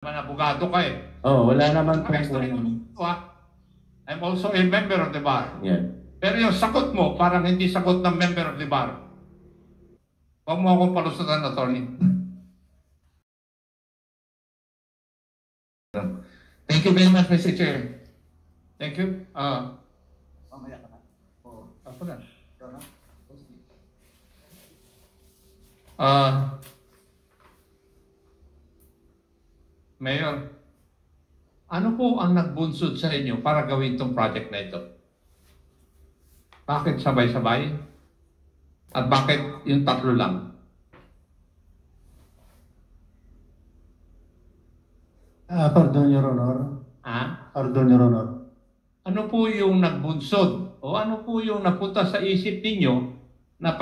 naman abogado ka eh. Oh, wala naman po. I'm also a member of the bar. Yeah. Pero yung sagot mo, parang hindi sagot ng member of the bar. Huwag mo akong palusutan, attorney. Thank you very much, Mr. Chair. Thank you. Mamaya ka na. Ako na. Mayor, ano po ang nagbunsod sa inyo para gawin itong project na ito? Bakit sabay-sabay? At bakit yung tatlo lang? Pardon, Your Honor. Pardon, Your Honor. Ano po yung nagbunsod? O ano po yung napunta sa isip ninyo na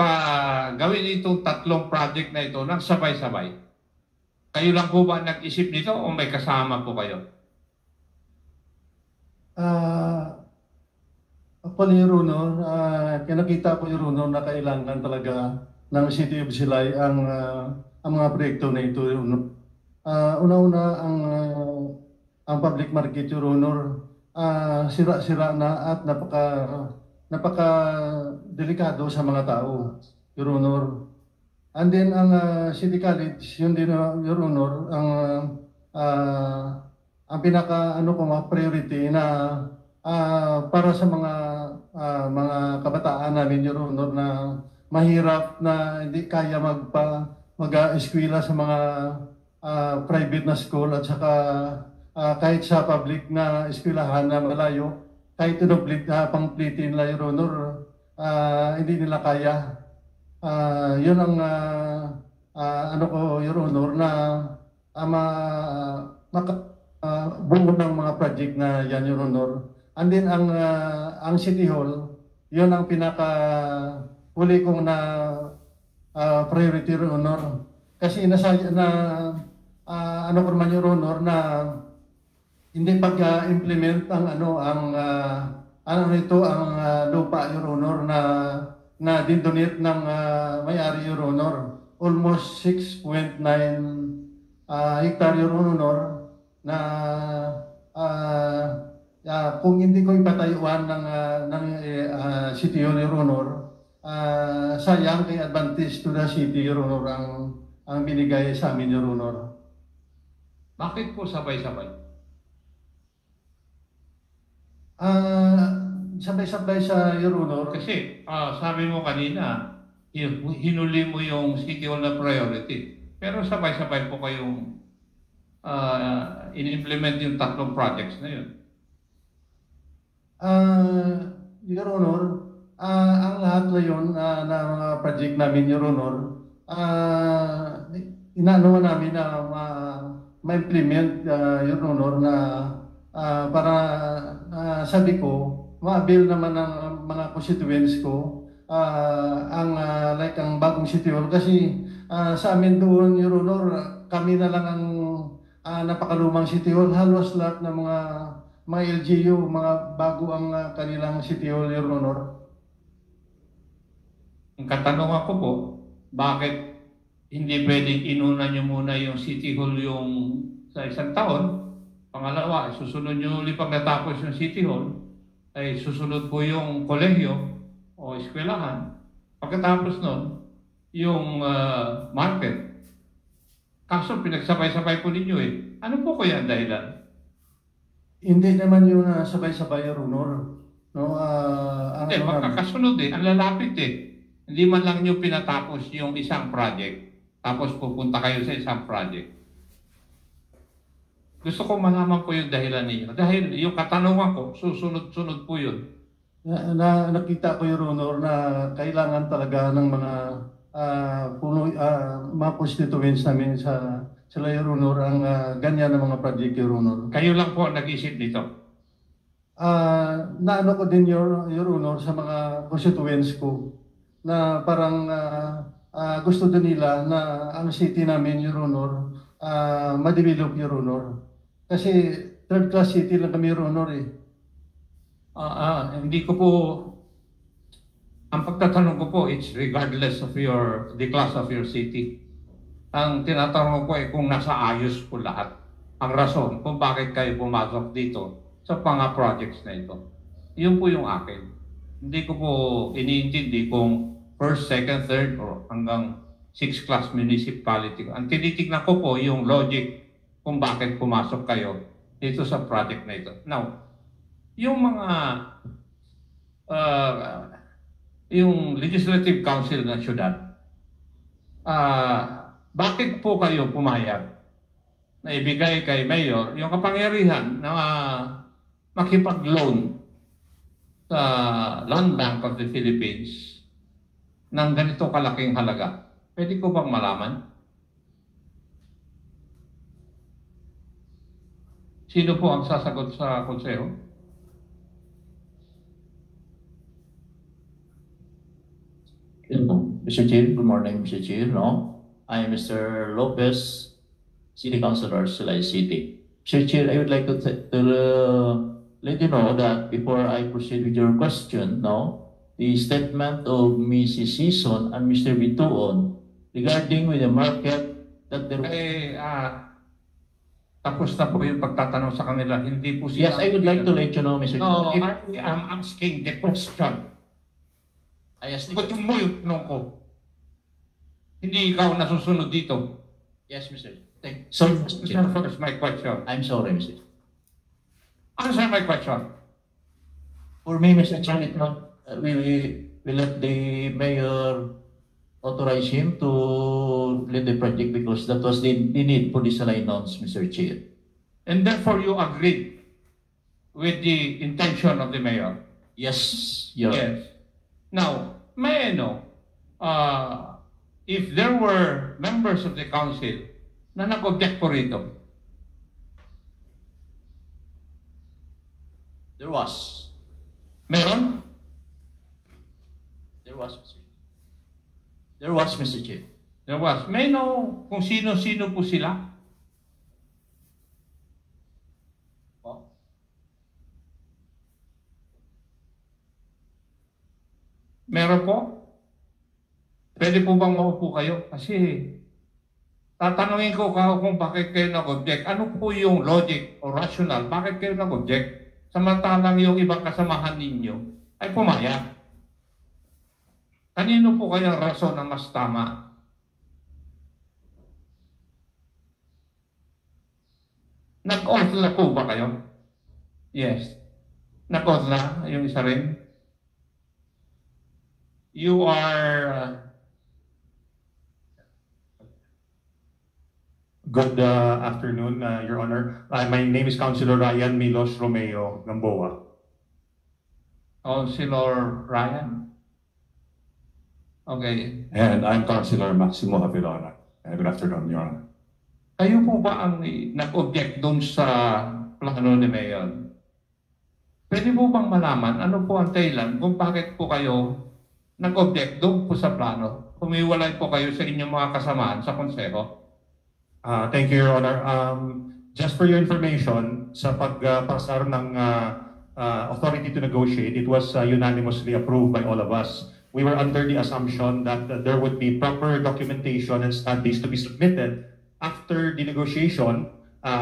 gawin itong tatlong project na ito ng sabay-sabay? Kayo lang po ba nag-isip nito o may kasama po kayo? Actually, Your Honor, kinakita ko, Your Honor, na kailangan talaga ng City of Silay ang mga proyekto na ito, Your Honor. Una-una, ang public market, Your Honor, sira-sira na at napaka-delikado sa mga tao, Your Honor. And then ang City College, yun din, Your Honor, ang pinaka priority na para sa mga kabataan namin, Your Honor, na mahirap na hindi kaya mag-eskwela sa mga private na school at saka kahit sa public na eskwelahan na malayo, kahit pang-pliti nila, Your Honor, hindi nila kaya. Yun ang Your Honor, na buo ng mga project na yan, Your Honor. And then ang City Hall, yun ang pinaka-huli kong na priority, Your Honor. Kasi Your Honor, na hindi pag-implement ang lupa, Your Honor, na dindonate ng may-ari, Your Honor. Almost 6.9 hectare, Your Honor, na kung hindi ko ipatayuan ng City Hall, Your Honor, sayang kay advantage to the city, Your Honor, ang binigay sa amin, Your Honor. Bakit po sabay-sabay? Sabay-sabay sa Your Honor. Kasi sabi mo kanina, hinuli mo yung City Hall na priority. Pero sabay-sabay po kayong in-implement yung tatlong projects na yun. Your Honor, ang lahat na yun na mga project namin, Your Honor, inaano namin na ma-implement, Your Honor, na para sabi ko, ma-avail naman ng mga constituents ko ang bagong City Hall. Kasi sa amin doon, Your Honor, kami na lang ang napakalumang City Hall. Halos lahat ng mga LGU, mga bago ang kanilang City Hall, Your Honor. Ang katanungan ko po, bakit hindi pwedeng inuna nyo muna yung City Hall yung sa isang taon? Pangalawa, susunod nyo ulit pag natapos yung City Hall, ay susunod po yung kolehiyo o eskwelahan. Pagkatapos nun, yung market. Kaso pinagsabay-sabay po ninyo eh. Ano po kaya ang dahilan? Hindi naman yung sabay-sabay, Your Honor. No, hindi, magkakasunod eh. Ang lalapit eh. Hindi man lang nyo pinatapos yung isang project, tapos pupunta kayo sa isang project. Gusto ko malaman po yung dahilan ninyo. Dahil yung katanungan ko, susunod-sunod po yun. Nakita ko, Your Honor, na kailangan talaga ng mga mga constituents namin sa Your Honor, ang ganyan na mga project, Your Honor. Kayo lang po nag-isip nito? Naano ko din, Your Honor, sa mga constituents ko, na parang gusto din nila na ang city namin, Your Honor, ma-develop, Your Honor. Kasi third class city lang kami, Your Honor eh. Hindi ko po, ang pagtatanong ko po, it's regardless of the class of your city. Ang tinatanong ko ay kung nasa ayos po lahat. ang rason kung bakit kayo pumasok dito sa mga projects na ito. Yun po yung akin. Hindi ko po iniintindi kung first, second, third, or hanggang 6th class municipality. Ang tinitignan ko po yung logic kung bakit pumasok kayo dito sa project na ito. Now, yung mga yung Legislative Council ng syudad, bakit po kayo pumayag na ibigay kay Mayor yung kapangyarihan na makipag-loan sa Land Bank of the Philippines ng ganito kalaking halaga? Pwede ko bang malaman? Sino po ang sasagot sa konseho? Mr. Chair, good morning, Mr. Chair. No, I am Mr. Lopez, City Councilor, Silay City. Mr. Chair, I would like to let you know that before I proceed with your question, no, the statement of Mrs. Season and Mr. Bituon regarding with the market that there. Tapos na po yung pagtatanong sa kanila. Hindi po sila. Yes, I would like to let you know, Mr. No, Chair. I'm asking the question. I asked Ba't yung mo yung tanong ko? Hindi ikaw nasusunod dito. Yes, Mr. Sorry, Mr. Chair. First, my question. I'm sorry, Mr. Answer my question. For me, Mr. Chair, we let the mayor authorize him to lead the project because that was the need for this allowance, Mr. Chair. And therefore, you agreed with the intention of the mayor? Yes, Your Honor. Yes. Now, may I know, if there were members of the council na nag-object po rito? There was. Meron? There was, Mr. Chair. There was, Mr. Chair. There was. May I know kung sino-sino po sila? Oh. Meron po? Pwede po bang maupo kayo? Kasi tatanungin ko kung bakit kayo nag-object. Ano po yung logic o rational? Bakit kayo nag-object? Samantalang yung ibang kasamahan ninyo ay pumayag. Kanino po kayang rason na mas tama? Nag-oath na po ba kayo? Yes. Nag-oath na yung isa rin? You are... Good afternoon, Your Honor. My name is Councilor Ryan Milos Romeo Gamboa. Councilor Ryan? Okay. And I'm Councilor Maximo Avilona. Good afternoon, Your Honor. Kayo po ba ang nag-object doon sa plano ni Mayor? Pwede po bang malaman ano po ang dahilan kung bakit po kayo nag-object doon po sa plano? Humiwalay po kayo sa inyong mga kasamaan sa konseho? Thank you, Your Honor. Just for your information, sa pagpasar ng authority to negotiate, it was unanimously approved by all of us. We were under the assumption that there would be proper documentation and studies to be submitted after the negotiation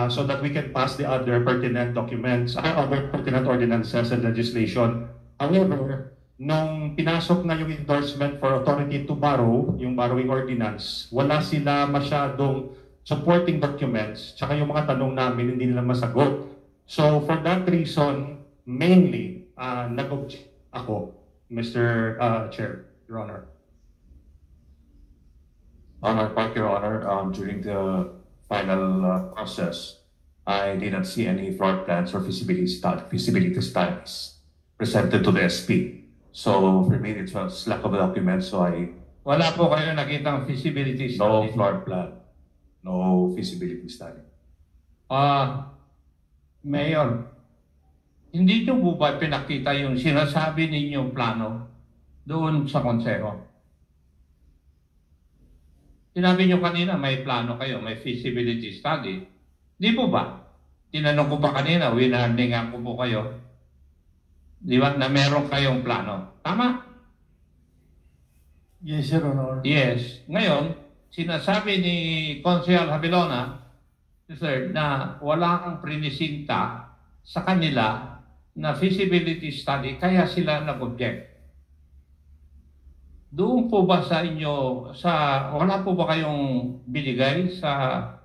so that we can pass the other pertinent documents, other pertinent ordinances and legislation. However, nung pinasok na yung endorsement for authority to borrow, yung borrowing ordinance, wala sila masyadong supporting documents, tsaka yung mga tanong namin hindi nila masagot. So for that reason, mainly, nag-object ako, Mr. Chair, Your Honor. On our part, Your Honor, during the final process, I did not see any floor plans or feasibility studies presented to the SP. So for me, it was lack of a document, so Wala po kayo nakitang feasibility no study? floor plan, no feasibility study. Mayor, hindi nyo po ba pinakita yung sinasabi ninyong plano doon sa konseho? Sinabi nyo kanina may plano kayo, may feasibility study. Di po ba? Tinanong ko pa kanina, winarningan ko po kayo. Di ba na meron kayong plano? Tama? Yes, Your Honor. Yes. Ngayon, sinasabi ni Consejal Habilona sir, na wala kang prinisinta sa kanila na feasibility study, kaya sila nag-object. Doon po ba sa inyo, wala po ba kayong binigay sa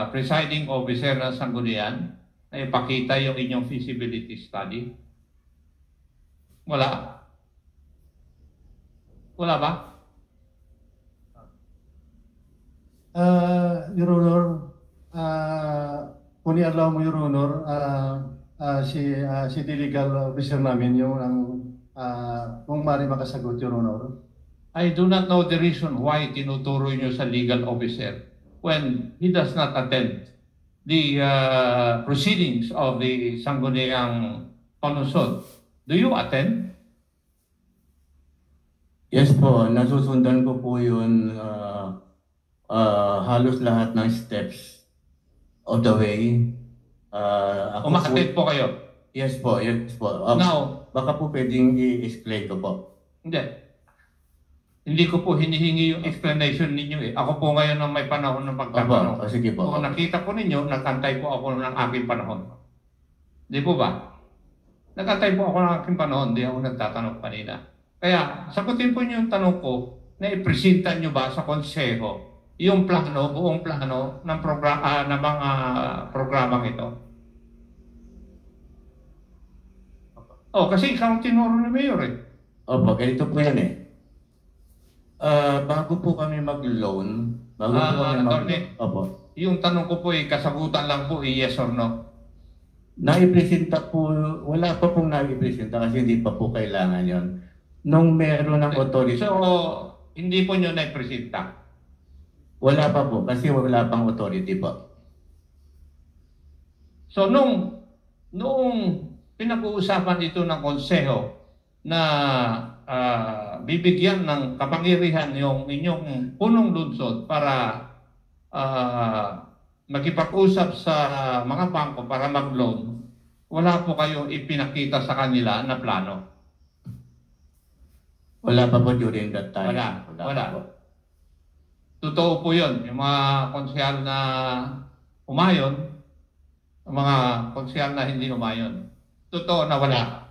presiding officer ng Sangguniang na ipakita yung inyong feasibility study? Wala? Wala ba? Your Honor, kung i-allow mo, Your Honor, si legal officer namin yung kung maaari makasagot, Your Honor. I do not know the reason why tinuturo nyo sa legal officer when he does not attend the proceedings of the Sangguniang Panunsod. Do you attend? Yes po, nasusundan ko po yun halos lahat ng steps of the way. Umakatid po kayo? Yes po, yes po. Now, Baka po pwedeng i-explain ko po. hindi. Hindi ko po hinihingi yung explanation ninyo eh. Ako po ngayon ang may panahon ng pagtatanong. Opo, sige po. Kung nakita ko ninyo, nagantay po ako ng aking panahon. Di po ba? Nagantay po ako ng aking panahon, di ako nagtatanong kanina. Kaya, sagutin po niyo yung tanong ko na ipresenta niyo ba sa konseho yung plano, buong plano ng mga programang ito. Oh, kasi ikaw ang tinuro ni Mayor eh. Opo, ganito po yan eh. Bago po kami mag-loan, attorney. Opo. Yung tanong ko po kasagutan lang po yes or no. Naipresenta po, wala pa pong naipresenta kasi hindi pa po kailangan yon. Nung meron ng authority. So, hindi po nyo naipresenta? Wala pa po kasi wala pang authority po. So, noong pinag-uusapan ito ng konseho na bibigyan ng kapangyarihan yung inyong punong lungsod para makipag-usap sa mga bangko para mag-loan, wala po kayong ipinakita sa kanila na plano? Wala pa po during that time. Wala. pa po. Totoo po yun. Yung mga konsyal na umayon, mga konsyal na hindi umayon. Totoo na wala.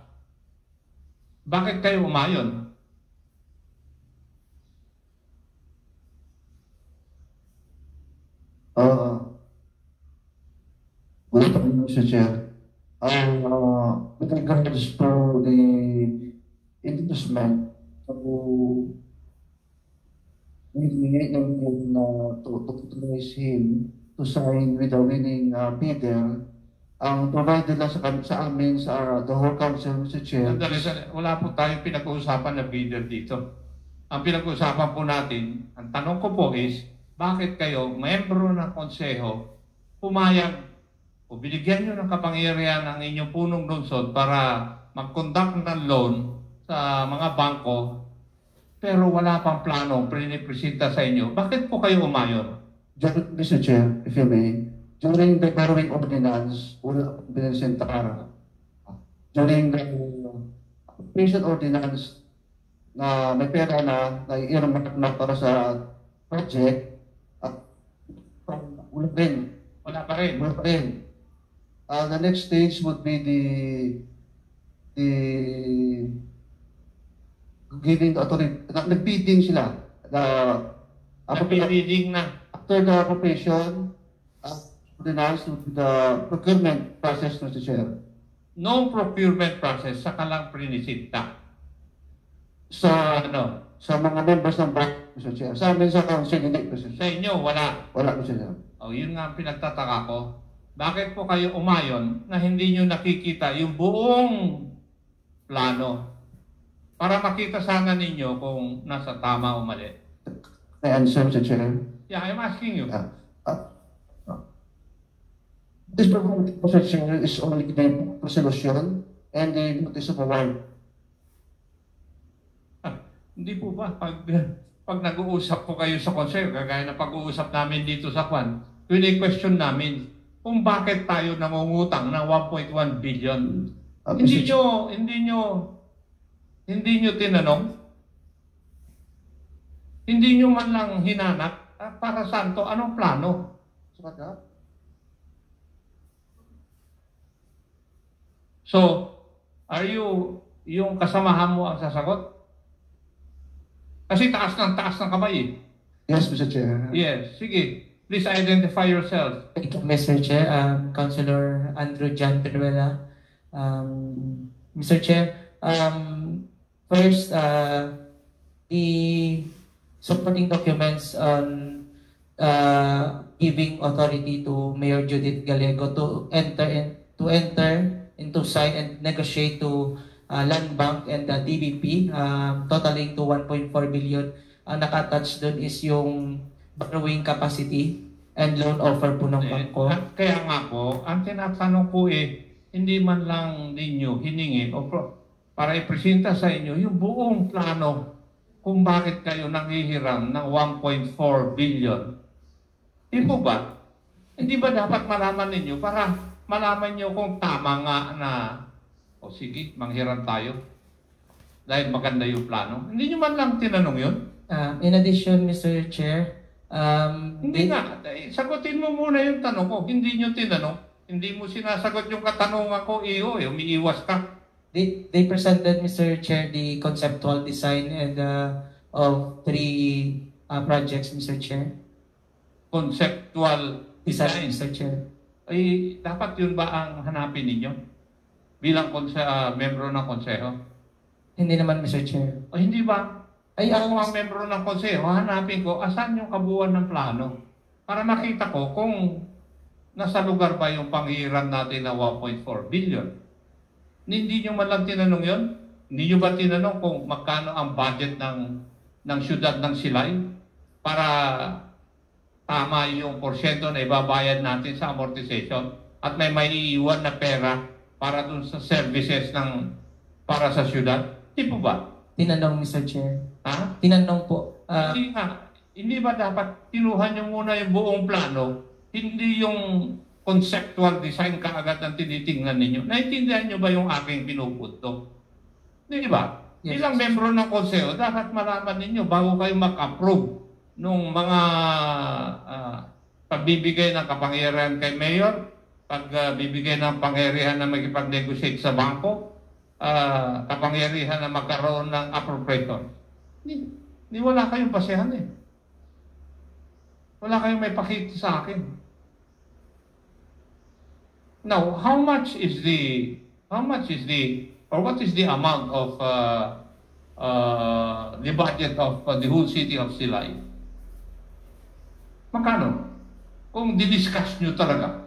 Bakit kayo umayon? Good afternoon, Mr. Chair. With regards to the endorsement, to authorize him to sign with the winning bidder, ang provided lang sa amin sa the whole council, Mr. Chair. Sandali. Wala po tayong pinag-uusapan na bidder dito. Ang pinag-uusapan po natin, ang tanong ko po is, bakit kayo, membro ng konseho, pumayag o binigyan nyo ng kapangyarihan ng inyong punong lungsod para mag-conduct ng loan sa mga bangko, pero wala pang plano pinipresenta sa inyo? Bakit po kayo umayon? Mr. Chair, if you may, during the borrowing ordinance, wala binisenta during the application ordinance na may pera na i-earmark na para sa project, wala rin. Wala pa rin. Wala pa rin. The next stage would be the giving the authority, nag-bidding sila. Nag-bidding na. After the appropriation, ordinance would be the procurement process, Mr. Chair. No procurement process, saka lang prinisinta. Sa Ano? sa mga members ng board, Mr. Chair. Sa amin sa council, hindi, Mr. Sa Chair. inyo, wala. Wala, Mr. Chair. O, yun nga ang pinagtataka ko. Bakit po kayo umayon na hindi nyo nakikita yung buong plano? Para makita sana ninyo kung nasa tama o mali. May answer, Mr. Chair. Yeah, I'm asking you. This program, Mr. Chair, is only the resolution and the notice of award. Hindi po ba? Pag nag-uusap po kayo sa konseyo, kagaya na pag-uusap namin dito sa Kwan, question namin kung bakit tayo nangungutang ng 1.1 billion. Hindi nyo tinanong? Hindi nyo man lang hinanap para saan to? Anong plano? So, yung kasamahan mo ang sasagot? Kasi taas ng kamay eh. Yes, Mr. Chair. Yes, sige. Please identify yourself. Thank you, Mr. Chair. Councilor Andrew John Penuela. Mr. Chair, first, the supporting documents on giving authority to Mayor Judith Gallego to enter into sign and negotiate to Land Bank and the DBP, totaling to 1.4 billion. Ang naka-attach doon is yung borrowing capacity and loan offer po ng bangko. Kaya nga po, ang tinatanong ko hindi man lang ninyo hiningi o para ipresenta sa inyo yung buong plano kung bakit kayo nanghihiram ng 1.4 billion. Hindi po ba? Hindi ba dapat malaman ninyo para malaman nyo kung tama nga na o sige, manghiram tayo dahil maganda yung plano? Hindi nyo man lang tinanong yun? In addition, Mr. Chair, hindi nga. Sagutin mo muna yung tanong ko. Hindi nyo tinanong. Hindi mo sinasagot yung katanungan ko, umiiwas ka. They presented, Mr. Chair, the conceptual design and of 3 projects, Mr. Chair. Conceptual design. Mr. Chair. Ay, dapat yun ba ang hanapin ninyo? Bilang membro ng konseho? Hindi naman, Mr. Chair. O hindi ba? Ay, Ako ang membro ng konseho, hanapin ko asan yung kabuuan ng plano para makita ko kung nasa lugar ba yung panghiram natin na 1.4 billion. Hindi nyo man lang tinanong yun? Hindi nyo ba tinanong kung magkano ang budget ng syudad ng Silay para tama yung porsyento na ibabayad natin sa amortization at may maiiwan na pera para dun sa services para sa syudad? Di po ba? Tinanong, Mr. Chair. Ha? Tinanong po. Hindi nga. Hindi ba dapat kinuha nyo muna yung buong plano, hindi yung conceptual design kaagad ang tinitingnan ninyo? Naintindihan nyo ba yung aking pinupunto? Di ba? Yes. Ilang membro ng konseho, dapat malaman ninyo bago kayo mag-approve nung mga pagbibigay ng kapangyarihan kay Mayor, pagbibigay ng pangyarihan na magipag-negotiate sa bangko, kapangyarihan na magkaroon ng appropriation. Ni wala kayong basehan eh. Wala kayong may pakita sa akin. Now, what is the amount of the budget of the whole city of Silay? Magkano? Kung didiscuss nyo talaga.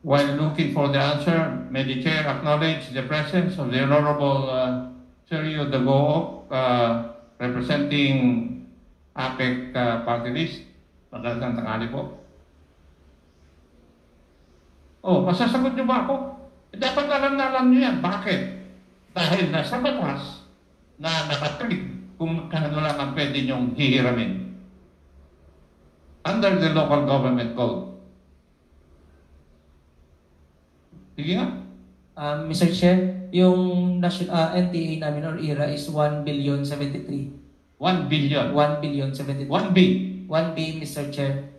While looking for the answer, may the Chair acknowledge the presence of the Honorable Sergio Dagook, representing APEC Party List. Magandang tanghali po. Masasagot niyo ba ako? Dapat alam nyo yan. Bakit? Dahil nasa batas na nakatrig kung kano lang ang pwede nyong hihiramin. Under the Local Government Code. Sige nga. Mr. Chair, yung NTA namin or ERA is 1,073,000,000. 1 billion. 1,073,000,000. 1B. 1B, Mr. Chair.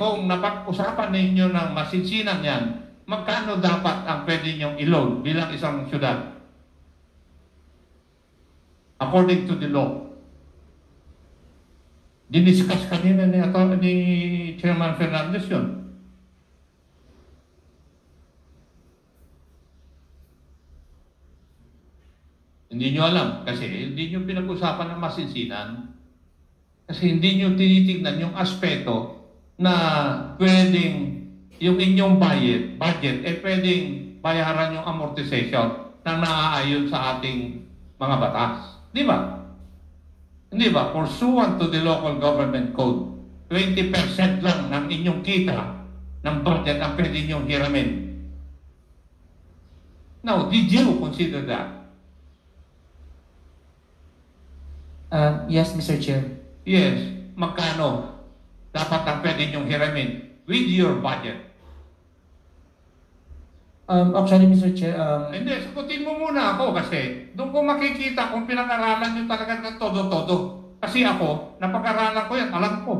Kung napag-usapan ninyo ng masinsinan yan, magkano dapat ang pwede nyong i-loan bilang isang syudad? According to the law. Diniscuss kanina ni Chairman Fernandez yun. Hindi nyo alam kasi hindi nyo pinag-usapan ng masinsinan. Kasi hindi nyo tinitignan yung aspeto na pwedeng yung inyong budget pwedeng bayaran yung amortization na naaayon sa ating mga batas. Di ba? Hindi ba? Pursuant to the Local Government Code, 20% lang ng inyong kita ng budget ang pwede nyong hiramin. Now, did you consider that? Yes, Mr. Chair. Yes, magkano dapat ang pwede nyong hiramin with your budget? Actually, Mr. Chair, Hindi, sagutin mo muna ako kasi doon ko makikita kung pinag-aralan nyo talaga ng todo-todo. Kasi ako, napag-aralan ko yan, alam ko.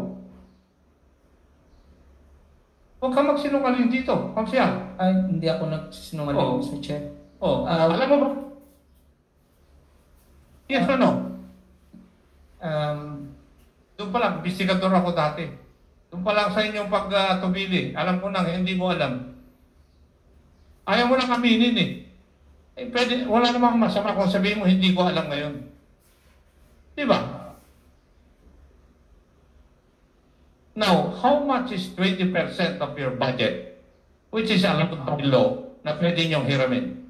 Huwag ka magsinungaling dito, Kamsiyal. hindi ako nagsinungaling, Oo. Mr. Chair. Alam mo ba? Yes or no? Doon pa lang, investigador ako dati. Doon pa lang sa inyong pagtubili. Alam ko nang hindi mo alam. Ayaw mo nang aminin eh. Pwede, wala namang masama kung sabihin mo hindi ko alam ngayon. Di ba? Now, how much is 20% of your budget, which is allowed by law, na pwede niyong hiramin?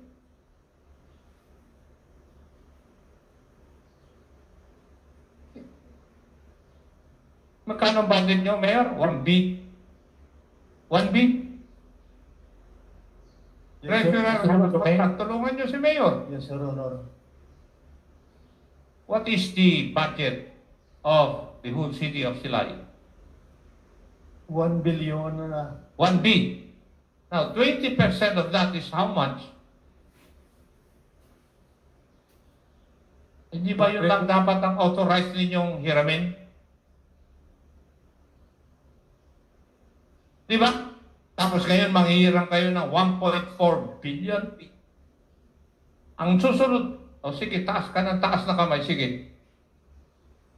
Magkano ang budget niyo, Mayor? 1B? 1B? Tulungan niyo si Mayor. Yes, Your Honor. What is the budget of the whole city of Silay? 1 billion na. 1B. Now, 20% of that is how much? Hindi ba yun lang dapat ang authorized ninyong hiramin? Di ba? Tapos ngayon, manghihirang kayo ng 1.4 billion. Ang susunod, sige, taas ka ng taas na kamay, sige.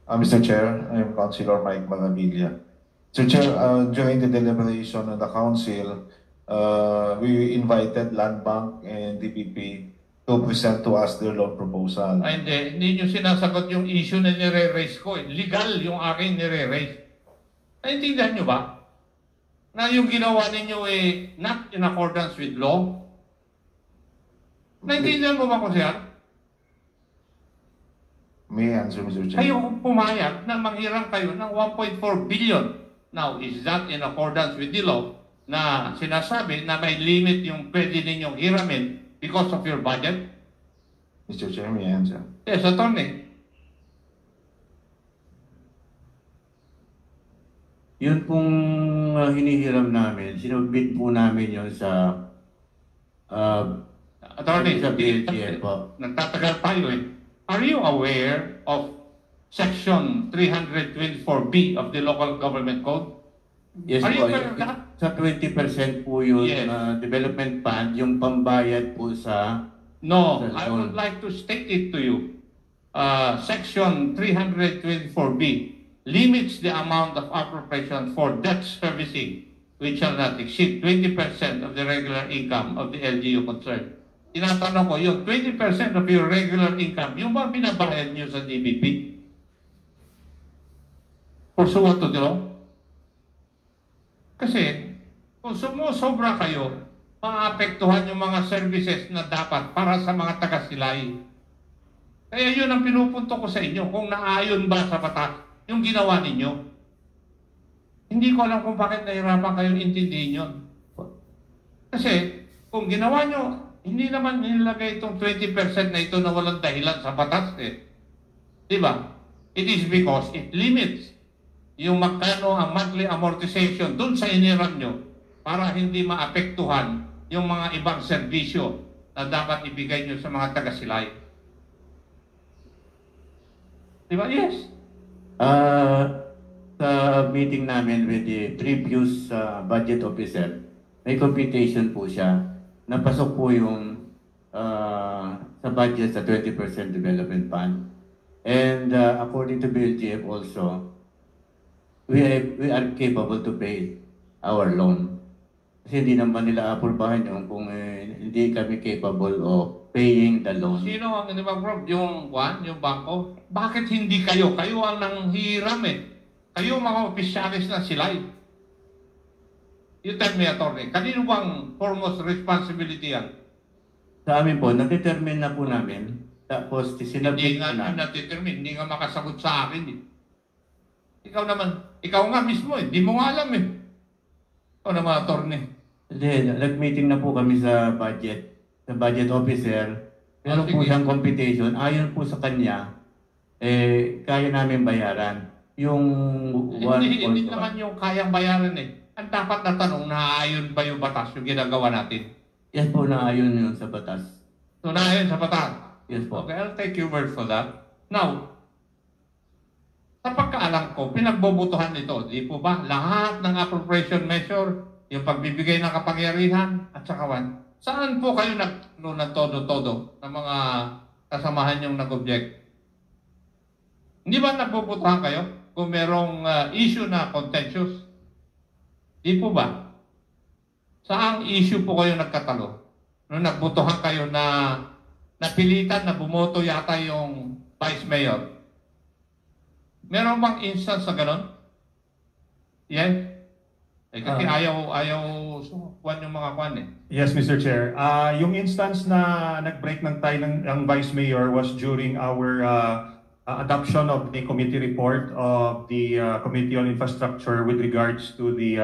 Mr. Chair, I am Councilor Mike Malabilia. Mr. Chair, during the deliberation of the council, we invited Land Bank and DPP to present to us their loan proposal. Ay, hindi nyo sinasagot yung issue na nire-raise ko. Legal yung aking nire-raise. Naintindihan nyo ba? Na yung ginawa ninyo not in accordance with law? Naintindihan mo ba ko siya? May I answer, Mr. Chair? Kayo pumayag na manghiram kayo ng 1.4 billion. Now, is that in accordance with the law na sinasabi na may limit yung pwede ninyong hiramin because of your budget? Mr. Chair, may I answer? Yes, attorney. Yun pong hinihiram namin, sinubmit po namin yun sa Attorney, sa PLGF po. nagtatagal tayo eh. Are you aware of Section 324B of the Local Government Code? Yes Are you po, aware of that? sa 20% po yun, Yes. development fund, yung pambayad po sa... No, Sa I loan. would like to state it to you. Section 324B limits the amount of appropriation for debt servicing which shall not exceed 20% of the regular income of the LGU concerned. Tinatanong ko, yung 20% of your regular income, yung ba binabayad nyo sa DBP? Pursuant to the law? Kasi, kung sumusobra kayo, maapektuhan yung mga services na dapat para sa mga taga-Silay. Kaya yun ang pinupunto ko sa inyo, kung naayon ba sa batas yung ginawa ninyo. Hindi ko alam kung bakit nahirapan kayong intindihin yun. Kasi, kung ginawa nyo, hindi naman nilagay itong 20% na ito na walang dahilan sa batas eh. Diba? It is because it limits yung magkano ang monthly amortization dun sa iniram nyo para hindi maapektuhan yung mga ibang serbisyo na dapat ibigay nyo sa mga taga-Silay. Diba? Yes. Sa meeting namin with the previous budget officer, may computation po siya. Napasok po yung sa budget sa 20% development fund. And according to BLGF also, we are capable to pay our loan. Kasi hindi naman nila apurbahan yun kung hindi kami capable of paying the loan. Sino ang yung bangko? Bakit hindi kayo? Kayo ang nanghiram eh. Kayo mga opisyalis na Silay. You tell me, attorney, kanino bang foremost responsibility yan? Sa amin po, na-determine na po namin. Tapos, Hindi sinabit nga na. na-determine, hindi nga makasagot sa akin eh. Ikaw nga mismo eh, hindi mo nga alam eh. Ikaw naman, attorney. Hindi, nag-meeting na po kami sa budget officer. Meron po sige. siyang computation. Ayon po sa kanya, kaya namin bayaran. Yung Hindi 1.1. naman yung kayang bayaran eh. Ang dapat na tanong, naaayon ba yung batas yung ginagawa natin? Yes po, naayon yun sa batas. So na sa batas. Yes po. Okay, I'll take your word for that. Now, sa pagkaalam ko, pinagbobotohan ito, di po ba? Lahat ng appropriation measure, yung pagbibigay ng kapangyarihan, at saka saan po kayo ng todo-todo ng mga kasamahan yung nag-object? Hindi ba nagbobotohan kayo kung merong issue na contentious? Di po ba? Saang issue po kayo nagkatalo? Nung nagbotohan kayo na napilitan na bumoto yata yung vice mayor. Meron bang instance na gano'n? Yes? Kasi ayaw sukuan yung mga kwan eh. Yes, Mr. Chair. Yung instance na nag-break ng tie ng Vice Mayor was during our adoption of the committee report of the Committee on Infrastructure with regards to the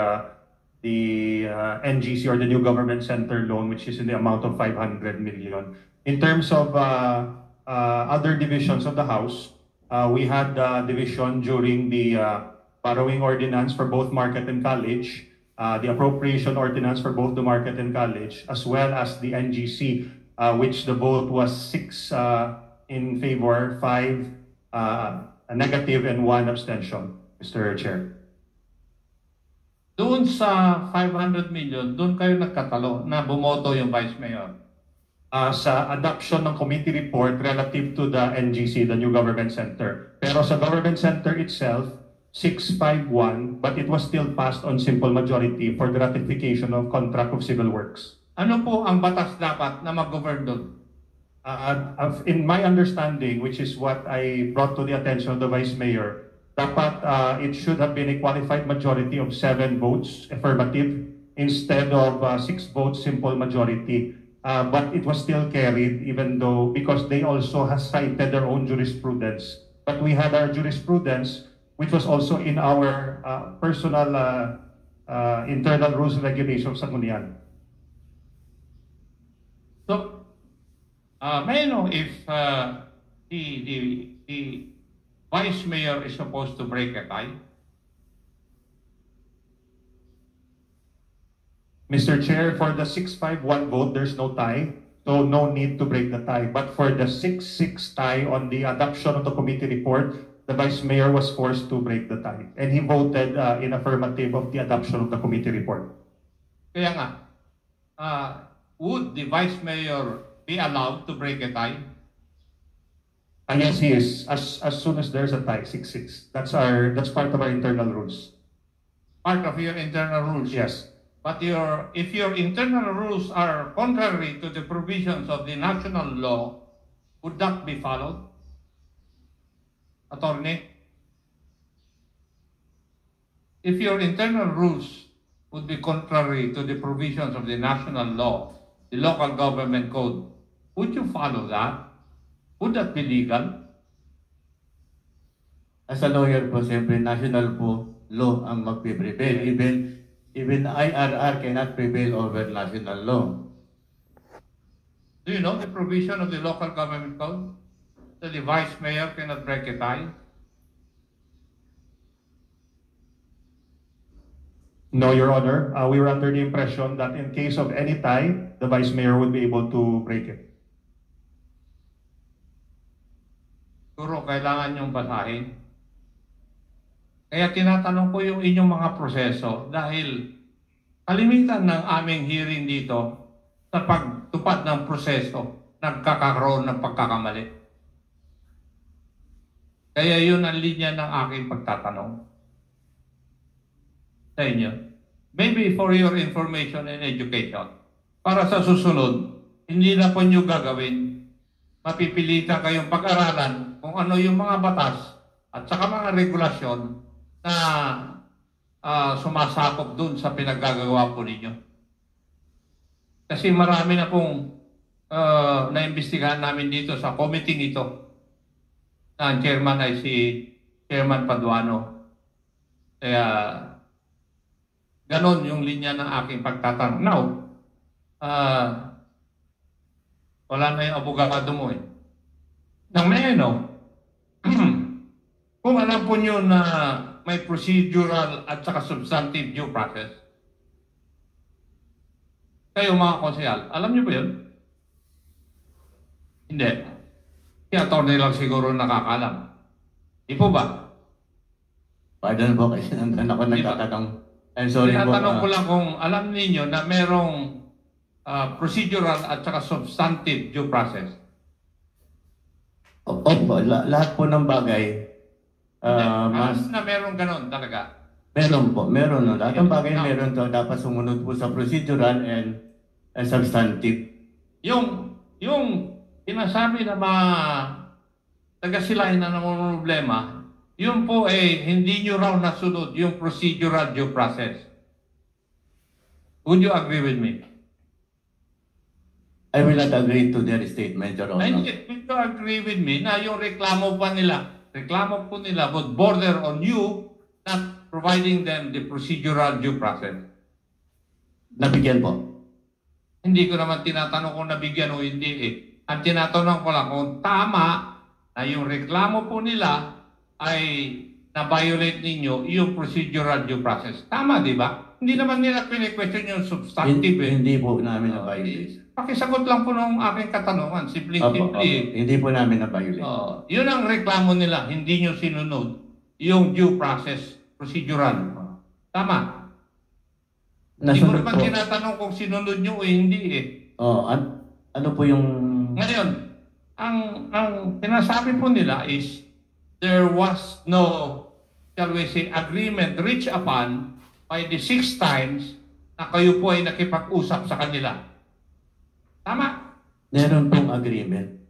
NGC or the New Government Center loan, which is in the amount of 500 million. In terms of other divisions of the House, we had division during the borrowing ordinance for both market and college, the appropriation ordinance for both the market and college, as well as the NGC, which the vote was 6 in favor, 5 negative, and 1 abstention, Mr. Chair. Doon sa 500 million, doon kayo nagkatalo na bumoto yung Vice Mayor. Sa adoption ng committee report relative to the NGC, the New Government Center. Pero sa Government Center itself, 651, but it was still passed on simple majority for the ratification of contract of civil works. Ano po ang batas dapat na mag-govern doon? In my understanding, which is what I brought to the attention of the Vice Mayor, dapat it should have been a qualified majority of 7 votes affirmative instead of 6 votes simple majority. But it was still carried even though, because they also has cited their own jurisprudence. But we had our jurisprudence, which was also in our personal internal rules and regulations sa Munian. So, may I know if the Vice Mayor is supposed to break a tie? Mr. Chair, for the 651 vote, there's no tie, so no need to break the tie. But for the 6-6 tie on the adoption of the committee report, the Vice Mayor was forced to break the tie. And he voted in affirmative of the adoption of the committee report. Kaya nga, would the Vice Mayor be allowed to break a tie? Yes, he is. As soon as there's a tie, 6-6. That's part of our internal rules. Part of your internal rules? Yes. But if your internal rules are contrary to the provisions of the national law, would that be followed? Attorney? If your internal rules would be contrary to the provisions of the national law, the local government code, would you follow that? Would that be legal? As a lawyer po, siyempre national po law ang magpiprevail. Even IRR cannot prevail over national law. Do you know the provision of the local government code? That the Vice Mayor cannot break a tie? No, Your Honor. We were under the impression that in case of any tie, the Vice Mayor would be able to break it. Siguro kailangan yung basahin. Kaya tinatanong ko yung inyong mga proseso dahil kalimitan ng aming hearing dito sa pagtupad ng proseso, nagkakaroon ng pagkakamali. Kaya yun ang linya ng aking pagtatanong sa inyo. Maybe for your information and education, para sa susunod, hindi na po nyo gagawin. Mapipilitan kayong pag-aralan kung ano yung mga batas at saka mga regulasyon na sumasakop dun sa pinaggagawa po ninyo. Kasi marami na pong naimbestigahan namin dito sa committee ito na ang chairman ay si Chairman Paduano. Kaya ganon yung linya ng aking pagtatanong. Now, wala na yung abogado mo eh. Nang may ano, kung alam po nyo na may procedural at saka substantive due process, Kayo mga konsehal, alam niyo ba yun? Hindi. Si attorney lang siguro nakakalam. Di po ba? Pardon po kasi nandun ako nagtatanong. I'm sorry po. Tinatanong ko lang kung alam ninyo na merong procedural at saka substantive due process. Opo, lahat po ng bagay. Alam na meron ganon talaga. Meron po, meron. No? Lahat ng bagay meron to. Dapat sumunod po sa procedural and substantive. Yung sinasabi na mga taga-silayan na ng problema, yun po hindi nyo raw nasunod yung procedural due process. Would you agree with me? I will not agree to their statement, Your Honor. And yet, would you agree with me na yung reklamo po nila would border on you not providing them the procedural due process? Nabigyan po. Hindi ko naman tinatanong kung nabigyan o hindi Ang tinatanong ko lang kung tama na yung reklamo po nila ay na-violate ninyo yung procedural due process. Tama, di ba? Hindi naman nila pini-question yung substantive. Hindi po namin na-violate. Pakisagot lang po ng aking katanungan. Simple-simple. Hindi po namin na-violate. Yun ang reklamo nila. Hindi nyo sinunod yung due process procedural. Tama. Hindi ko naman tinatanong kung sinunod nyo o hindi Ano po yung... Ngayon, ang sinasabi po nila is there was no, shall we say, agreement reached upon by the 6 times na kayo po ay nakipag-usap sa kanila. Tama? Meron pong agreement.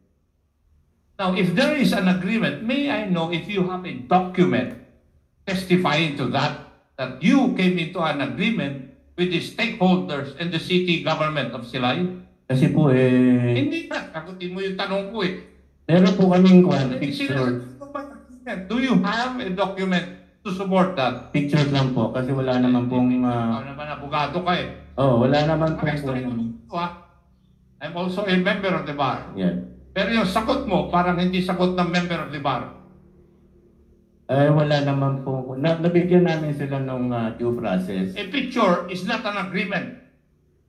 Now, if there is an agreement, may I know if you have a document testifying to that you came into an agreement with the stakeholders and the city government of Silay? Kasi po Hindi na. Kagutin mo yung tanong ko meron po kaming picture. Do you have a document to support that? Pictures lang po kasi wala naman pong... Ikaw naman abogado ka wala naman pong... I'm also a member of the bar. Yeah. Pero yung sagot mo, parang hindi sagot ng member of the bar. Wala naman po. Nabigyan namin sila ng due process. A picture is not an agreement.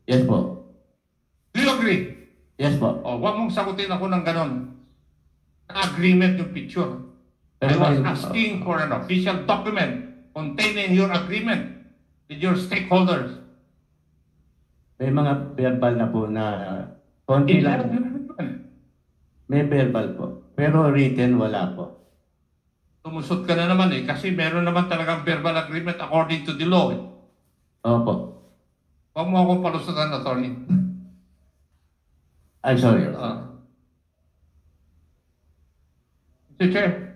Yes po. Do you agree? Yes po. Huwag mong sagutin ako ng ganon. Agreement yung picture. I was asking for an official document containing your agreement with your stakeholders. May mga verbal na po na konti lang. May verbal po. Pero written wala po. Tumusot ka na naman kasi meron naman talagang verbal agreement according to the law. Opo. Huwag mo akong palusutan, attorney. I'm sorry. Mr. Chair.